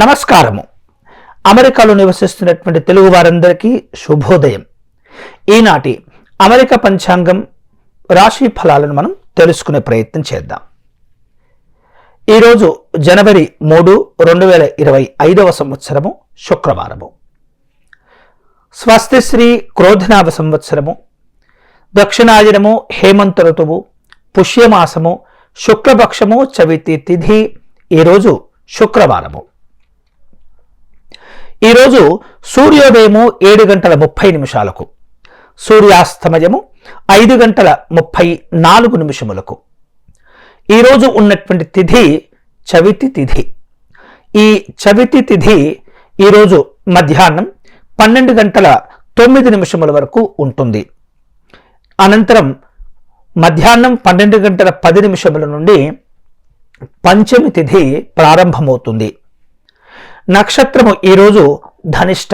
నమస్కారము. అమెరికాలో నివసిస్తున్నటువంటి తెలుగు వారందరికీ శుభోదయం. ఈనాటి అమెరికా పంచాంగం రాశి ఫలాలను మనం తెలుసుకునే ప్రయత్నం చేద్దాం. ఈరోజు జనవరి 3, 2025 సంవత్సరము శుక్రవారము. స్వస్తి శ్రీ క్రోధనామ సంవత్సరము, దక్షిణాయనము, హేమంత ఋతువు, పుష్యమాసము, శుక్లపక్షము, చవితి తిథి. ఈరోజు శుక్రవారము. ఈరోజు సూర్యోదయము 7:30 సూర్యాస్తమయము 5:34 ఈరోజు ఉన్నటువంటి తిథి చవితి తిథి. ఈ చవితి తిథి ఈరోజు మధ్యాహ్నం 12:09 వరకు ఉంటుంది. అనంతరం మధ్యాహ్నం 12:10 నుండి పంచమి తిథి ప్రారంభమవుతుంది. నక్షత్రము ఈరోజు ధనిష్ట.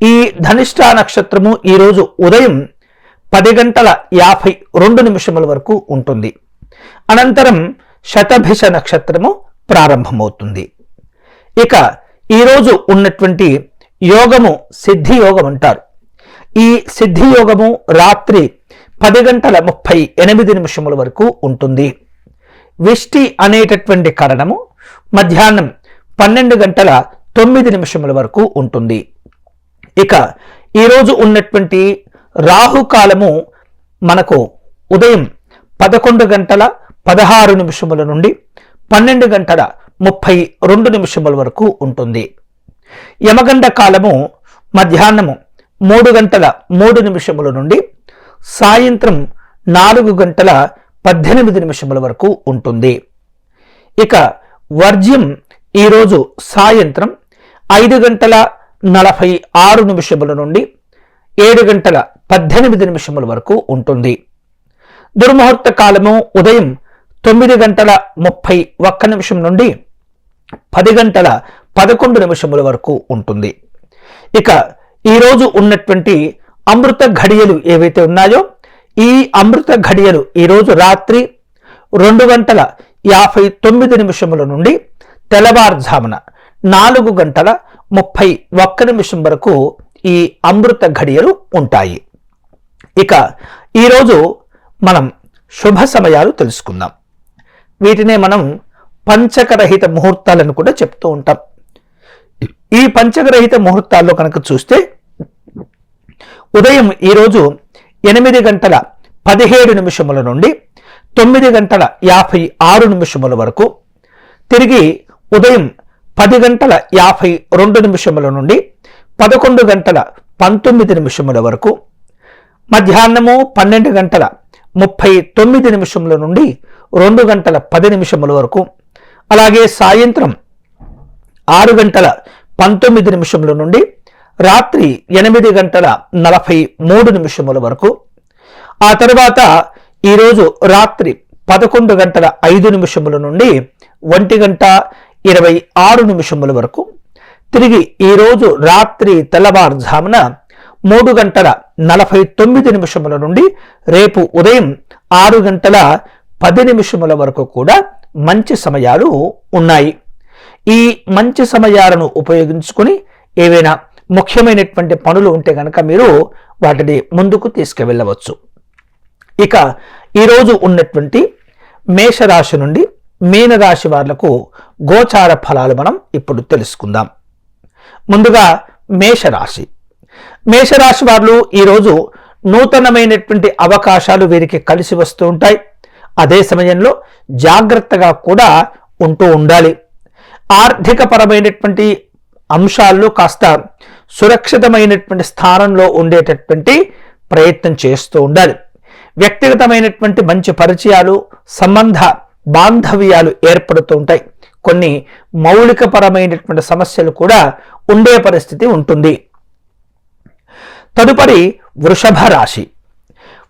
ఈ ధనిష్ట నక్షత్రము ఈరోజు ఉదయం 10:52 వరకు ఉంటుంది. అనంతరం శతభిష నక్షత్రము ప్రారంభమవుతుంది. ఇక ఈరోజు ఉన్నటువంటి యోగము సిద్ధి యోగం అంటారు. ఈ సిద్ధి యోగము రాత్రి 10:38 వరకు ఉంటుంది. విష్టి అనేటటువంటి కరణము మధ్యాహ్నం 12:09 వరకు ఉంటుంది. ఇక ఈరోజు ఉన్నటువంటి రాహుకాలము మనకు ఉదయం 11:16 నుండి 12:32 వరకు ఉంటుంది. యమగండ కాలము మధ్యాహ్నము 3:03 నుండి సాయంత్రం 4:18 వరకు ఉంటుంది. ఇక వర్జ్యం ఈరోజు సాయంత్రం 5:46 నుండి 7:18 వరకు ఉంటుంది. దుర్ముహూర్త కాలము ఉదయం 9:31 నుండి 10:11 వరకు ఉంటుంది. ఇక ఈరోజు ఉన్నటువంటి అమృత ఘడియలు ఏవైతే ఉన్నాయో ఈ అమృత ఘడియలు ఈరోజు రాత్రి 2:59 నుండి తెల్లవారుజామున 4:31 వరకు ఈ అమృత ఘడియలు ఉంటాయి. ఇక ఈరోజు మనం శుభ సమయాలు తెలుసుకుందాం. వీటినే మనం పంచకరహిత ముహూర్తాలను కూడా చెప్తూ ఉంటాం. ఈ పంచకరహిత ముహూర్తాల్లో కనుక చూస్తే ఉదయం ఈరోజు 8:17 నుండి 9:56 వరకు, తిరిగి ఉదయం 10:52 నుండి 11:19 వరకు, మధ్యాహ్నము 12:39 నుండి 2:10 వరకు, అలాగే సాయంత్రం 6:19 నుండి రాత్రి 8:43 వరకు, ఆ తర్వాత ఈరోజు రాత్రి 11:05 నుండి 1:26 వరకు, తిరిగి ఈరోజు రాత్రి తెల్లవారుజామున 3:49 నుండి రేపు ఉదయం 6:10 వరకు కూడా మంచి సమయాలు ఉన్నాయి. ఈ మంచి సమయాలను ఉపయోగించుకొని ఏవైనా ముఖ్యమైనటువంటి పనులు ఉంటే కనుక మీరు వాటిని ముందుకు తీసుకువెళ్ళవచ్చు. ఇక ఈరోజు ఉన్నటువంటి మేషరాశి నుండి మీనరాశి వాళ్లకు గోచార ఫలాలు మనం ఇప్పుడు తెలుసుకుందాం. ముందుగా మేషరాశి. మేషరాశి వారు ఈరోజు నూతనమైనటువంటి అవకాశాలు వీరికి కలిసి వస్తూ ఉంటాయి. అదే సమయంలో జాగ్రత్తగా కూడా ఉంటూ ఉండాలి. ఆర్థిక పరమైనటువంటి అంశాల్లో కాస్త సురక్షితమైనటువంటి స్థానంలో ఉండేటటువంటి ప్రయత్నం చేస్తూ ఉండాలి. వ్యక్తిగతమైనటువంటి మంచి పరిచయాలు, సంబంధ బాంధవ్యాలు ఏర్పడుతూ ఉంటాయి. కొన్ని మౌలికపరమైనటువంటి సమస్యలు కూడా ఉండే పరిస్థితి ఉంటుంది. తదుపరి వృషభ రాశి.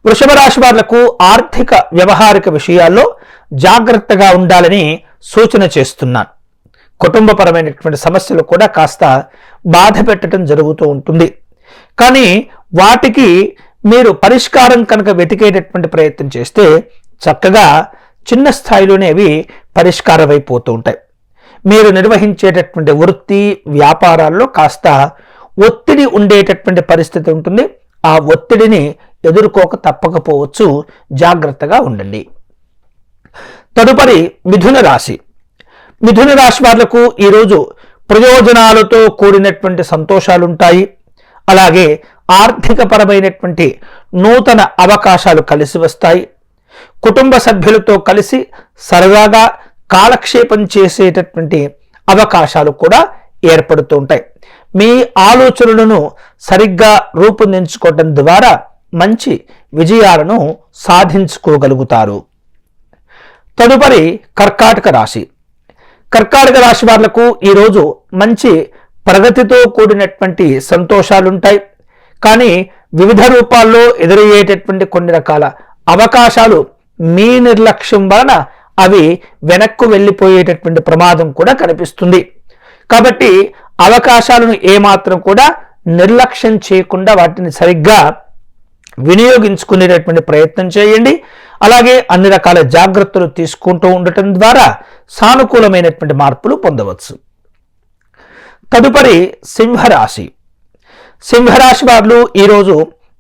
వృషభ రాశి వాళ్లకు ఆర్థిక వ్యవహారిక విషయాల్లో జాగ్రత్తగా ఉండాలని సూచన చేస్తున్నాను. కుటుంబపరమైనటువంటి సమస్యలు కూడా కాస్త బాధ పెట్టడం జరుగుతూ ఉంటుంది. కానీ వాటికి మీరు పరిష్కారం కనుక వెతికేటటువంటి ప్రయత్నం చేస్తే చక్కగా చిన్న స్థాయిలోనే అవి పరిష్కారం అయిపోతూ ఉంటాయి. మీరు నిర్వహించేటటువంటి వృత్తి వ్యాపారాల్లో కాస్త ఒత్తిడి ఉండేటటువంటి పరిస్థితి ఉంటుంది. ఆ ఒత్తిడిని ఎదుర్కోక తప్పకపోవచ్చు, జాగ్రత్తగా ఉండండి. తదుపరి మిథున రాశి. మిథున రాశి వాళ్లకు ఈరోజు ప్రయోజనాలతో కూడినటువంటి సంతోషాలుంటాయి. అలాగే ఆర్థిక పరమైనటువంటి నూతన అవకాశాలు కలిసి వస్తాయి. కుటుంబ సభ్యులతో కలిసి సరదాగా కాలక్షేపం చేసేటటువంటి అవకాశాలు కూడా ఏర్పడుతూ ఉంటాయి. మీ ఆలోచనలను సరిగ్గా రూపొందించుకోవడం ద్వారా మంచి విజయాలను సాధించుకోగలుగుతారు. తదుపరి కర్కాటక రాశి. కర్కాటక రాశి వాళ్లకు ఈరోజు మంచి ప్రగతితో కూడినటువంటి సంతోషాలుంటాయి. కానీ వివిధ రూపాల్లో ఎదురయ్యేటటువంటి కొన్ని రకాల అవకాశాలు మీ నిర్లక్ష్యం వలన అవి వెనక్కు వెళ్ళిపోయేటటువంటి ప్రమాదం కూడా కనిపిస్తుంది. కాబట్టి అవకాశాలను ఏమాత్రం కూడా నిర్లక్ష్యం చేయకుండా వాటిని సరిగ్గా వినియోగించుకునేటటువంటి ప్రయత్నం చేయండి. అలాగే అన్ని రకాల జాగ్రత్తలు తీసుకుంటూ ఉండటం ద్వారా సానుకూలమైనటువంటి మార్పులు పొందవచ్చు. తదుపరి సింహరాశి. సింహరాశి వారు ఈరోజు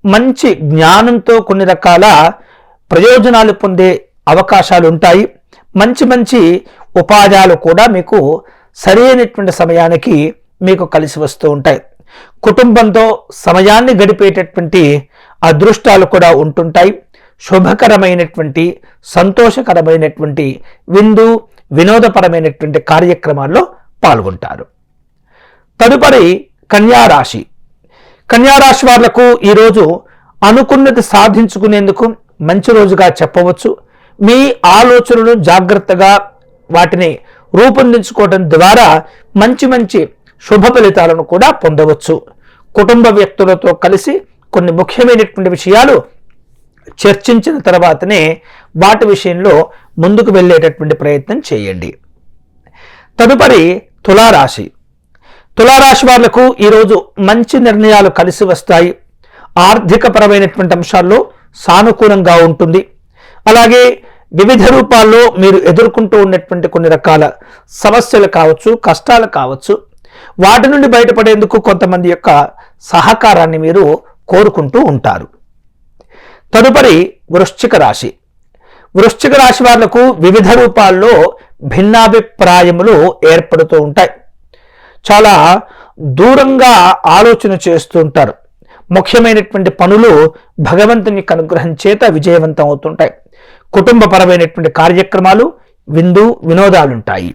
మంచి జ్ఞానంతో కొన్ని రకాల ప్రయోజనాలు పొందే అవకాశాలు ఉంటాయి. మంచి మంచి ఉపాయాలు కూడా మీకు సరైనటువంటి సమయానికి మీకు కలిసి వస్తూ ఉంటాయి. కుటుంబంతో సమయాన్ని గడిపేటటువంటి అదృష్టాలు కూడా ఉంటుంటాయి. శుభకరమైనటువంటి సంతోషకరమైనటువంటి విందు వినోదపరమైనటువంటి కార్యక్రమాల్లో పాల్గొంటారు. తదుపరి కన్యారాశి. కన్యారాశి వాళ్లకు ఈరోజు అనుకున్నది సాధించుకునేందుకు మంచి రోజుగా చెప్పవచ్చు. మీ ఆలోచనలు జాగ్రత్తగా వాటిని రూపొందించుకోవడం ద్వారా మంచి మంచి శుభ ఫలితాలను కూడా పొందవచ్చు. కుటుంబ వ్యక్తులతో కలిసి కొన్ని ముఖ్యమైనటువంటి విషయాలు చర్చించిన తర్వాతనే వాటి విషయంలో ముందుకు వెళ్ళేటటువంటి ప్రయత్నం చేయండి. తదుపరి తులారాశి. తులారాశి వాళ్లకు ఈరోజు మంచి నిర్ణయాలు కలిసి వస్తాయి. ఆర్థిక పరమైనటువంటి అంశాల్లో సానుకూలంగా ఉంటుంది. అలాగే వివిధ రూపాల్లో మీరు ఎదుర్కొంటూ ఉన్నటువంటి కొన్ని రకాల సమస్యలు కావచ్చు, కష్టాలు కావచ్చు, వాటి నుండి బయటపడేందుకు కొంతమంది యొక్క సహకారాన్ని మీరు కోరుకుంటూ ఉంటారు. తదుపరి వృశ్చిక రాశి. వృశ్చిక రాశి వాళ్లకు వివిధ రూపాల్లో భిన్నాభిప్రాయములు ఏర్పడుతూ ఉంటాయి. చాలా దూరంగా ఆలోచన చేస్తూ ఉంటారు. ముఖ్యమైనటువంటి పనులు భగవంతుని యొక్క అనుగ్రహం చేత విజయవంతం అవుతుంటాయి. కుటుంబపరమైనటువంటి కార్యక్రమాలు విందు వినోదాలుంటాయి.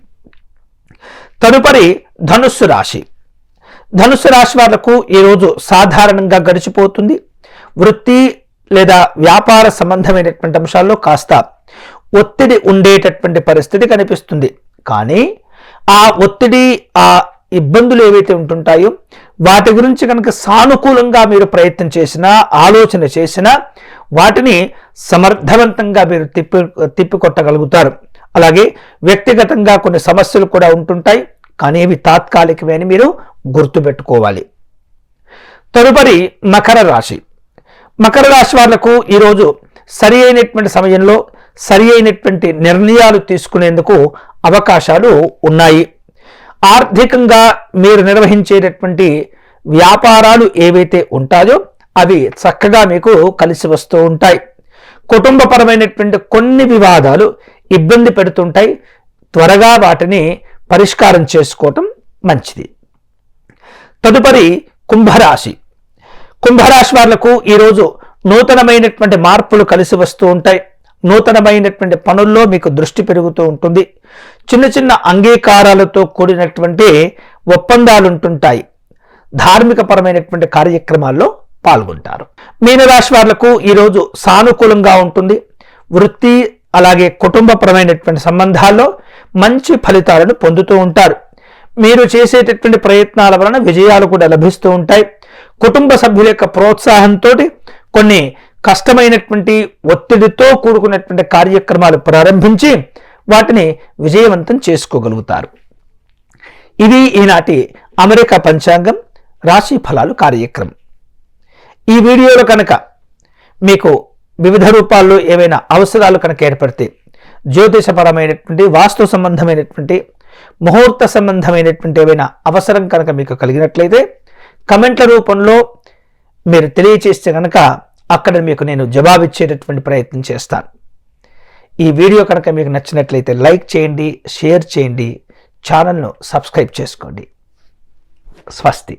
తదుపరి ధనుస్సు రాశి. ధనుస్సు రాశి వాళ్లకు ఈరోజు సాధారణంగా గడిచిపోతుంది. వృత్తి లేదా వ్యాపార సంబంధమైనటువంటి అంశాల్లో కాస్త ఒత్తిడి ఉండేటటువంటి పరిస్థితి కనిపిస్తుంది. కానీ ఆ ఒత్తిడి, ఆ ఇబ్బందులు ఏవైతే ఉంటుంటాయో వాటి గురించి కనుక సానుకూలంగా మీరు ప్రయత్నం చేసినా, ఆలోచన చేసినా వాటిని సమర్థవంతంగా మీరు తిప్పికొట్టగలుగుతారు. అలాగే వ్యక్తిగతంగా కొన్ని సమస్యలు కూడా ఉంటుంటాయి, కానీ ఇవి తాత్కాలికమే అని మీరు గుర్తుపెట్టుకోవాలి. తదుపరి మకర రాశి. మకర రాశి వాళ్లకు ఈరోజు సరి అయినటువంటి సమయంలో సరి అయినటువంటి నిర్ణయాలు తీసుకునేందుకు అవకాశాలు ఉన్నాయి. ఆర్థికంగా మీరు నిర్వహించేటటువంటి వ్యాపారాలు ఏవైతే ఉంటాయో అవి చక్కగా మీకు కలిసి వస్తూ ఉంటాయి. కుటుంబపరమైనటువంటి కొన్ని వివాదాలు ఇబ్బంది పెడుతుంటాయి. త్వరగా వాటిని పరిష్కారం చేసుకోవటం మంచిది. తదుపరి కుంభరాశి. కుంభరాశి వాళ్లకు ఈరోజు నూతనమైనటువంటి మార్పులు కలిసి వస్తూ ఉంటాయి. నూతనమైనటువంటి పనుల్లో మీకు దృష్టి పెరుగుతూ ఉంటుంది. చిన్న చిన్న అంగీకారాలతో కూడినటువంటి ఒప్పందాలు ఉంటుంటాయి. ధార్మిక పరమైనటువంటి కార్యక్రమాల్లో పాల్గొంటారు. మీనరాశి వాళ్లకు ఈరోజు సానుకూలంగా ఉంటుంది. వృత్తి అలాగే కుటుంబపరమైనటువంటి సంబంధాల్లో మంచి ఫలితాలను పొందుతూ ఉంటారు. మీరు చేసేటటువంటి ప్రయత్నాల వలన విజయాలు కూడా లభిస్తూ ఉంటాయి. కుటుంబ సభ్యుల యొక్క ప్రోత్సాహంతో కొన్ని కష్టమైనటువంటి ఒత్తిడితో కూడుకున్నటువంటి కార్యక్రమాలు ప్రారంభించి వాటిని విజయవంతం చేసుకోగలుగుతారు. ఇది ఈనాటి అమెరికా పంచాంగం రాశి ఫలాలు కార్యక్రమం. ఈ వీడియోలో కనుక మీకు వివిధ రూపాల్లో ఏవైనా అవసరాలు కనుక ఏర్పడితే జ్యోతిషపరమైనటువంటి వాస్తు సంబంధమైనటువంటి ముహూర్త సంబంధమైనటువంటి ఏవైనా అవసరం కనుక మీకు కలిగినట్లయితే కమెంట్ల రూపంలో మీరు తెలియచేస్తే కనుక అక్కడ మీకు నేను జవాబిచ్చేటటువంటి ప్రయత్నం చేస్తాను. ఈ వీడియో కనుక మీకు నచ్చినట్లయితే లైక్ చేయండి, షేర్ చేయండి, ఛానల్ను సబ్స్క్రైబ్ చేసుకోండి. స్వస్తి.